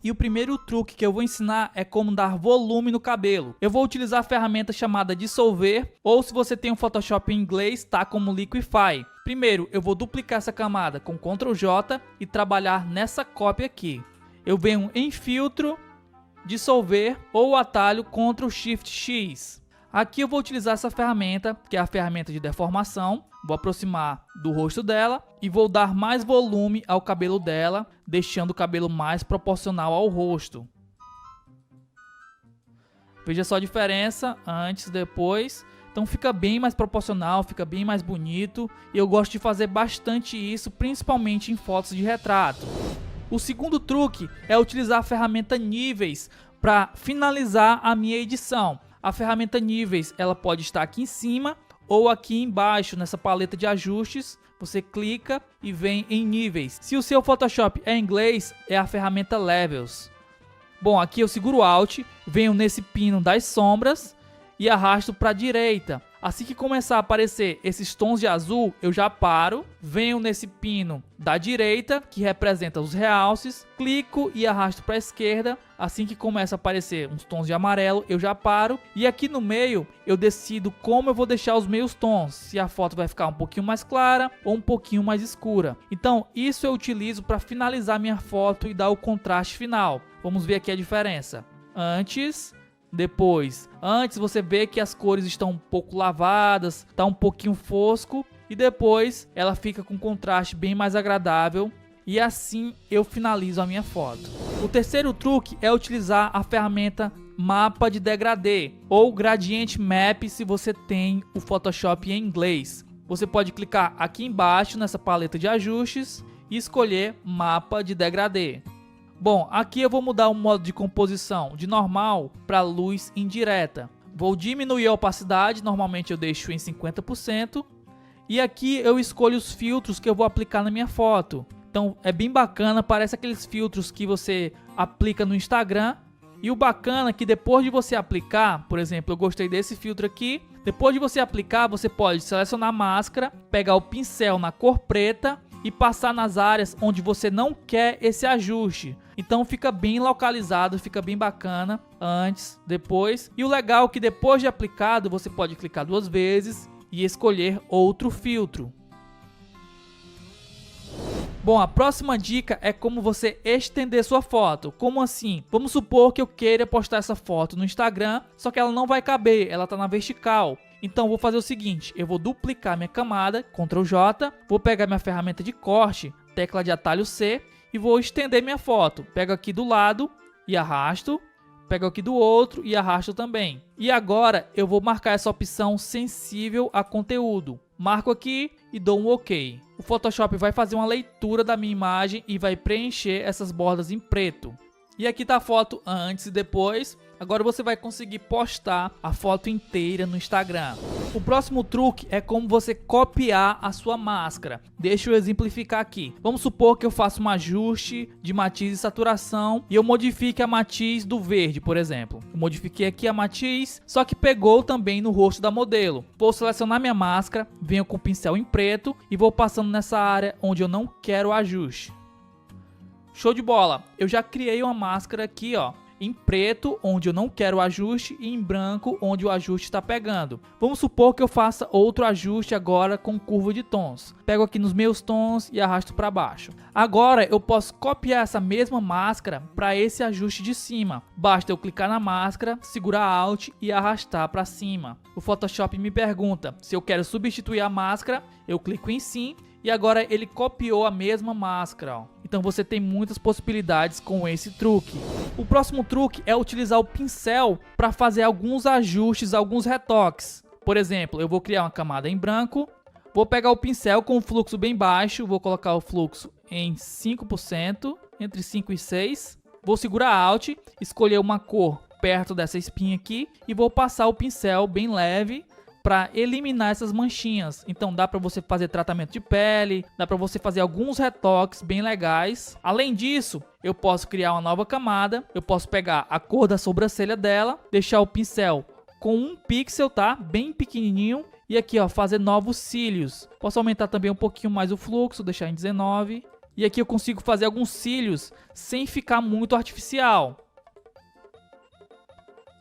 E o primeiro truque que eu vou ensinar é como dar volume no cabelo. Eu vou utilizar a ferramenta chamada dissolver, ou se você tem um Photoshop em inglês, tá como Liquify. Primeiro, eu vou duplicar essa camada com Ctrl J e trabalhar nessa cópia aqui. Eu venho em filtro, dissolver ou o atalho Ctrl Shift X. Aqui eu vou utilizar essa ferramenta, que é a ferramenta de deformação. Vou aproximar do rosto dela e vou dar mais volume ao cabelo dela, deixando o cabelo mais proporcional ao rosto. Veja só a diferença antes e depois. Então fica bem mais proporcional, fica bem mais bonito. E eu gosto de fazer bastante isso, principalmente em fotos de retrato. O segundo truque é utilizar a ferramenta níveis para finalizar a minha edição. A ferramenta níveis, ela pode estar aqui em cima ou aqui embaixo nessa paleta de ajustes. Você clica e vem em níveis. Se o seu Photoshop é em inglês, é a ferramenta Levels. Bom, aqui eu seguro Alt, venho nesse pino das sombras e arrasto para a direita. Assim que começar a aparecer esses tons de azul, eu já paro, venho nesse pino da direita, que representa os realces, clico e arrasto para a esquerda. Assim que começa a aparecer uns tons de amarelo, eu já paro. E aqui no meio, eu decido como eu vou deixar os meus tons. Se a foto vai ficar um pouquinho mais clara ou um pouquinho mais escura. Então, isso eu utilizo para finalizar minha foto e dar o contraste final. Vamos ver aqui a diferença. Depois, antes você vê que as cores estão um pouco lavadas, tá um pouquinho fosco, e depois ela fica com um contraste bem mais agradável, e assim eu finalizo a minha foto. O terceiro truque é utilizar a ferramenta mapa de degradê ou Gradient Map se você tem o Photoshop em inglês. Você pode clicar aqui embaixo nessa paleta de ajustes e escolher mapa de degradê. Bom, aqui eu vou mudar o modo de composição de normal para luz indireta. Vou diminuir a opacidade, normalmente eu deixo em 50%. E aqui eu escolho os filtros que eu vou aplicar na minha foto. Então é bem bacana, parece aqueles filtros que você aplica no Instagram. E o bacana é que depois de você aplicar, por exemplo, eu gostei desse filtro aqui. Depois de você aplicar, você pode selecionar a máscara, pegar o pincel na cor preta e passar nas áreas onde você não quer esse ajuste. Então fica bem localizado, fica bem bacana, antes, depois. E o legal é que depois de aplicado, você pode clicar 2 vezes e escolher outro filtro. Bom, a próxima dica é como você estender sua foto. Como assim? Vamos supor que eu queira postar essa foto no Instagram, só que ela não vai caber, ela está na vertical. Então vou fazer o seguinte, eu vou duplicar minha camada, Ctrl J, vou pegar minha ferramenta de corte, tecla de atalho C, e vou estender minha foto. Pego aqui do lado e arrasto, pego aqui do outro e arrasto também. E agora eu vou marcar essa opção sensível a conteúdo. Marco aqui e dou um OK. O Photoshop vai fazer uma leitura da minha imagem e vai preencher essas bordas em preto. E aqui está a foto antes e depois. Agora você vai conseguir postar a foto inteira no Instagram. O próximo truque é como você copiar a sua máscara. Deixa eu exemplificar aqui. Vamos supor que eu faça um ajuste de matiz e saturação e eu modifique a matiz do verde, por exemplo. Eu modifiquei aqui a matiz, só que pegou também no rosto da modelo. Vou selecionar minha máscara, venho com o pincel em preto e vou passando nessa área onde eu não quero o ajuste. Show de bola! Eu já criei uma máscara aqui, ó, em preto, onde eu não quero o ajuste, e em branco, onde o ajuste está pegando. Vamos supor que eu faça outro ajuste agora com curva de tons. Pego aqui nos meus tons e arrasto para baixo. Agora eu posso copiar essa mesma máscara para esse ajuste de cima. Basta eu clicar na máscara, segurar Alt e arrastar para cima. O Photoshop me pergunta se eu quero substituir a máscara, eu clico em sim. E agora ele copiou a mesma máscara, ó. Então você tem muitas possibilidades com esse truque. O próximo truque é utilizar o pincel para fazer alguns ajustes, alguns retoques. Por exemplo, eu vou criar uma camada em branco, vou pegar o pincel com o fluxo bem baixo, vou colocar o fluxo em 5%, entre 5 e 6. Vou segurar Alt, escolher uma cor perto dessa espinha aqui e vou passar o pincel bem leve para eliminar essas manchinhas. Então dá para você fazer tratamento de pele, dá para você fazer alguns retoques bem legais. Além disso, eu posso criar uma nova camada, eu posso pegar a cor da sobrancelha dela, deixar o pincel com 1 pixel, tá? Bem pequenininho. E aqui, ó, fazer novos cílios. Posso aumentar também um pouquinho mais o fluxo, deixar em 19. E aqui eu consigo fazer alguns cílios sem ficar muito artificial.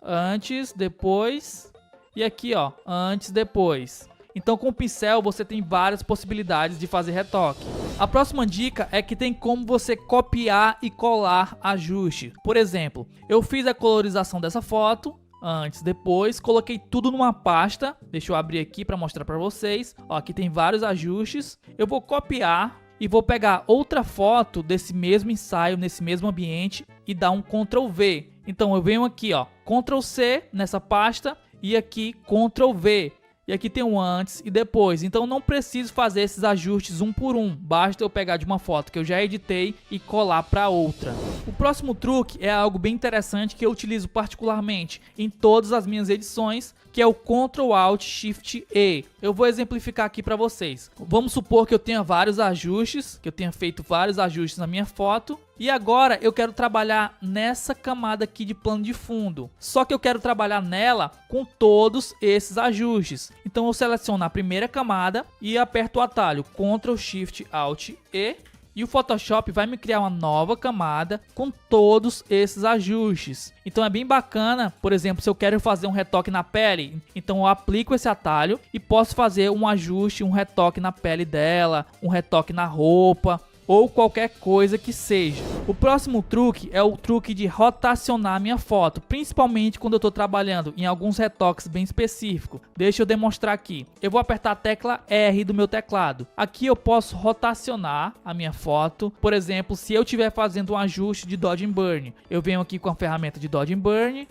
Antes, depois. E aqui, ó, antes, depois. Então com o pincel você tem várias possibilidades de fazer retoque. A próxima dica é que tem como você copiar e colar ajuste. Por exemplo, eu fiz a colorização dessa foto, antes, depois, coloquei tudo numa pasta. Deixa eu abrir aqui para mostrar para vocês. Ó, aqui tem vários ajustes. Eu vou copiar e vou pegar outra foto desse mesmo ensaio, nesse mesmo ambiente e dar um Ctrl V. Então eu venho aqui, ó, Ctrl C nessa pasta e aqui Ctrl V. E aqui tem um antes e depois, então não preciso fazer esses ajustes um por um, basta eu pegar de uma foto que eu já editei e colar para outra. O próximo truque é algo bem interessante que eu utilizo particularmente em todas as minhas edições, que é o Ctrl Alt Shift E. Eu vou exemplificar aqui para vocês. Vamos supor que eu tenha vários ajustes, que eu tenha feito vários ajustes na minha foto. E agora eu quero trabalhar nessa camada aqui de plano de fundo. Só que eu quero trabalhar nela com todos esses ajustes. Então eu seleciono a primeira camada e aperto o atalho Ctrl Shift Alt E. E o Photoshop vai me criar uma nova camada com todos esses ajustes. Então é bem bacana, por exemplo, se eu quero fazer um retoque na pele, então eu aplico esse atalho e posso fazer um ajuste, um retoque na pele dela, um retoque na roupa, ou qualquer coisa que seja. O próximo truque é o truque de rotacionar a minha foto, principalmente quando eu estou trabalhando em alguns retoques bem específicos. Deixa eu demonstrar aqui. Eu vou apertar a tecla R do meu teclado. Aqui eu posso rotacionar a minha foto. Por exemplo, se eu estiver fazendo um ajuste de Dodge and Burn, eu venho aqui com a ferramenta de Dodge and Burn.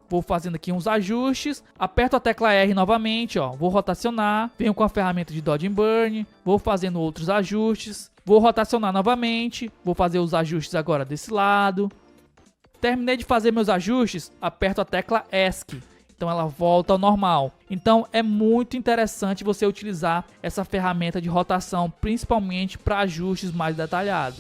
Vou fazendo aqui uns ajustes, aperto a tecla R novamente, ó, vou rotacionar, venho com a ferramenta de Dodge and Burn, vou fazendo outros ajustes, vou rotacionar novamente, vou fazer os ajustes agora desse lado. Terminei de fazer meus ajustes, aperto a tecla ESC. Então ela volta ao normal. Então é muito interessante você utilizar essa ferramenta de rotação, principalmente para ajustes mais detalhados.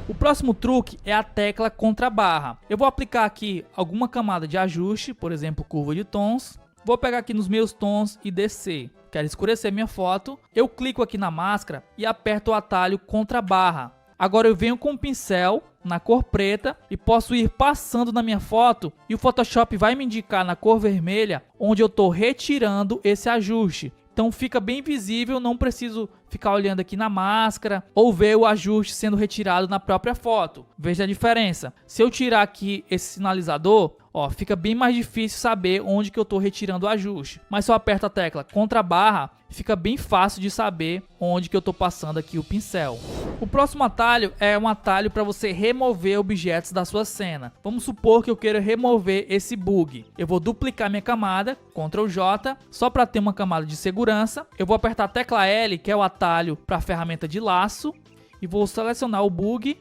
O próximo truque é a tecla contrabarra. Eu vou aplicar aqui alguma camada de ajuste, por exemplo, curva de tons. Vou pegar aqui nos meus tons e descer. Quero escurecer minha foto. Eu clico aqui na máscara e aperto o atalho contrabarra. Agora eu venho com o pincel na cor preta e posso ir passando na minha foto e o Photoshop vai me indicar na cor vermelha onde eu estou retirando esse ajuste. Então fica bem visível, não preciso ficar olhando aqui na máscara ou ver o ajuste sendo retirado na própria foto. Veja a diferença. Se eu tirar aqui esse sinalizador, ó, fica bem mais difícil saber onde que eu estou retirando o ajuste. Mas se eu aperto a tecla contrabarra, fica bem fácil de saber onde que eu estou passando aqui o pincel. O próximo atalho é um atalho para você remover objetos da sua cena. Vamos supor que eu queira remover esse bug. Eu vou duplicar minha camada, Ctrl J, só para ter uma camada de segurança. Eu vou apertar a tecla L, que é o atalho para a ferramenta de laço, e vou selecionar o bug.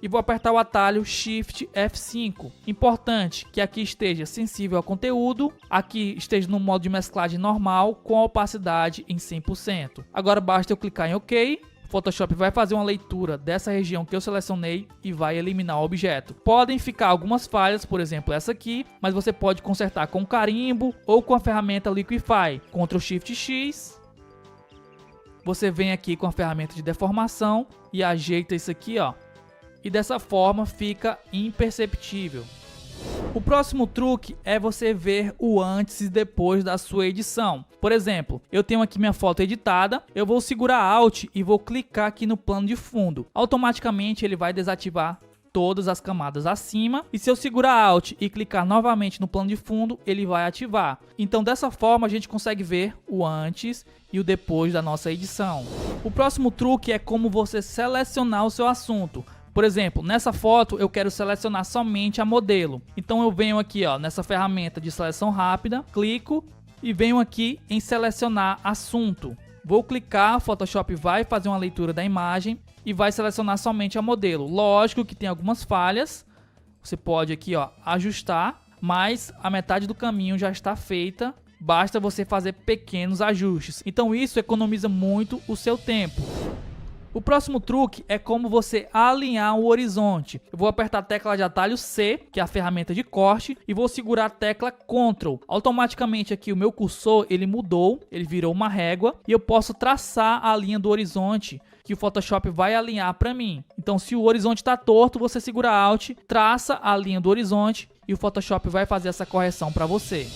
E vou apertar o atalho Shift F5. Importante que aqui esteja sensível ao conteúdo, aqui esteja no modo de mesclagem normal com a opacidade em 100%. Agora basta eu clicar em OK. O Photoshop vai fazer uma leitura dessa região que eu selecionei e vai eliminar o objeto. Podem ficar algumas falhas, por exemplo essa aqui, mas você pode consertar com carimbo ou com a ferramenta Liquify. Ctrl Shift X. Você vem aqui com a ferramenta de deformação e ajeita isso aqui, ó. E dessa forma fica imperceptível. O próximo truque é você ver o antes e depois da sua edição. Por exemplo, eu tenho aqui minha foto editada, eu vou segurar Alt e vou clicar aqui no plano de fundo. Automaticamente ele vai desativar todas as camadas acima, e se eu segurar Alt e clicar novamente no plano de fundo, ele vai ativar. Então dessa forma a gente consegue ver o antes e o depois da nossa edição. O próximo truque é como você selecionar o seu assunto. Por exemplo, nessa foto eu quero selecionar somente a modelo. Então eu venho aqui, ó, nessa ferramenta de seleção rápida, clico e venho aqui em selecionar assunto. Vou clicar, o Photoshop vai fazer uma leitura da imagem e vai selecionar somente a modelo. Lógico que tem algumas falhas, você pode aqui, ó, ajustar, mas a metade do caminho já está feita. Basta você fazer pequenos ajustes. Então isso economiza muito o seu tempo. O próximo truque é como você alinhar o horizonte. Eu vou apertar a tecla de atalho C, que é a ferramenta de corte, e vou segurar a tecla Ctrl. Automaticamente aqui o meu cursor ele mudou, ele virou uma régua e eu posso traçar a linha do horizonte que o Photoshop vai alinhar para mim. Então se o horizonte está torto, você segura Alt, traça a linha do horizonte e o Photoshop vai fazer essa correção para você.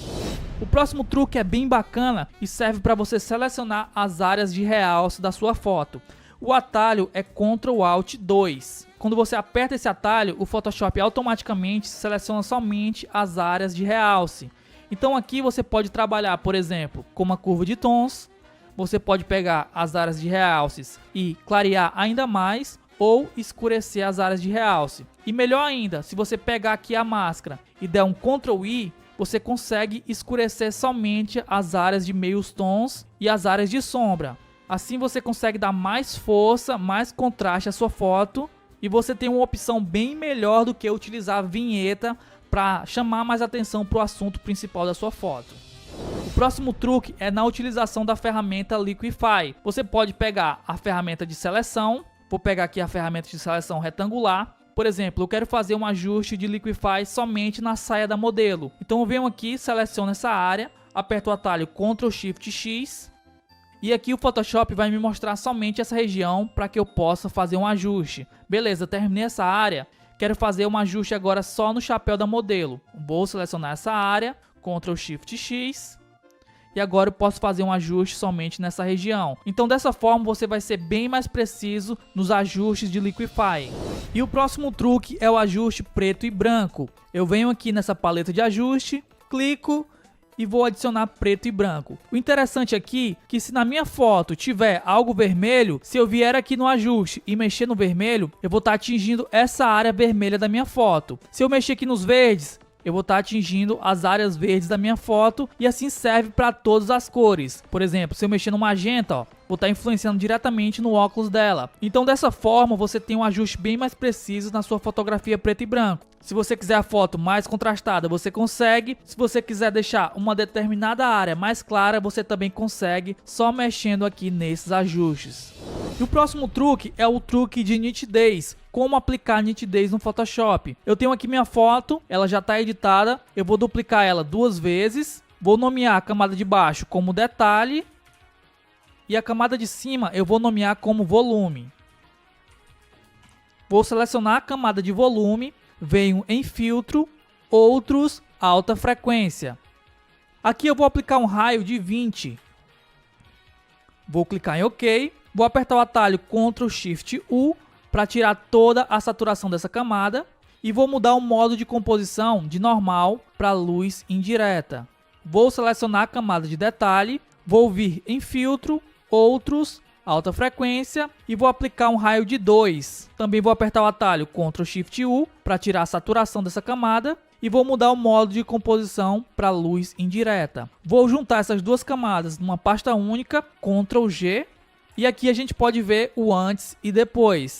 O próximo truque é bem bacana e serve para você selecionar as áreas de realce da sua foto. O atalho é Ctrl Alt 2. Quando você aperta esse atalho, o Photoshop automaticamente seleciona somente as áreas de realce. Então aqui você pode trabalhar, por exemplo, com uma curva de tons. Você pode pegar as áreas de realces e clarear ainda mais ou escurecer as áreas de realce. E melhor ainda, se você pegar aqui a máscara e der um Ctrl I, você consegue escurecer somente as áreas de meios tons e as áreas de sombra. Assim você consegue dar mais força, mais contraste à sua foto e você tem uma opção bem melhor do que utilizar a vinheta para chamar mais atenção para o assunto principal da sua foto. O próximo truque é na utilização da ferramenta Liquify. Você pode pegar a ferramenta de seleção, vou pegar aqui a ferramenta de seleção retangular. Por exemplo, eu quero fazer um ajuste de Liquify somente na saia da modelo. Então eu venho aqui, seleciono essa área, aperto o atalho Ctrl Shift X. E aqui o Photoshop vai me mostrar somente essa região para que eu possa fazer um ajuste. Beleza, terminei essa área. Quero fazer um ajuste agora só no chapéu da modelo. Vou selecionar essa área, Ctrl Shift X. E agora eu posso fazer um ajuste somente nessa região. Então dessa forma você vai ser bem mais preciso nos ajustes de Liquify. E o próximo truque é o ajuste preto e branco. Eu venho aqui nessa paleta de ajuste, clico e vou adicionar preto e branco. O interessante aqui é que se na minha foto tiver algo vermelho, se eu vier aqui no ajuste e mexer no vermelho, eu vou estar atingindo essa área vermelha da minha foto. Se eu mexer aqui nos verdes, eu vou estar atingindo as áreas verdes da minha foto e assim serve para todas as cores. Por exemplo, se eu mexer no magenta, ó, vou estar influenciando diretamente no óculos dela. Então dessa forma você tem um ajuste bem mais preciso na sua fotografia preto e branco. Se você quiser a foto mais contrastada, você consegue. Se você quiser deixar uma determinada área mais clara, você também consegue, só mexendo aqui nesses ajustes. E o próximo truque é o truque de nitidez. Como aplicar nitidez no Photoshop. Eu tenho aqui minha foto, ela já está editada. Eu vou duplicar ela 2 vezes. Vou nomear a camada de baixo como detalhe. E a camada de cima eu vou nomear como volume. Vou selecionar a camada de volume. Venho em filtro, outros, alta frequência. Aqui eu vou aplicar um raio de 20. Vou clicar em OK. Vou apertar o atalho Ctrl Shift U para tirar toda a saturação dessa camada. E vou mudar o modo de composição de normal para luz indireta. Vou selecionar a camada de detalhe. Vou vir em filtro, outros, alta frequência e vou aplicar um raio de 2. Também vou apertar o atalho Ctrl Shift U para tirar a saturação dessa camada e vou mudar o modo de composição para luz indireta. Vou juntar essas duas camadas numa pasta única, Ctrl G, e aqui a gente pode ver o antes e depois.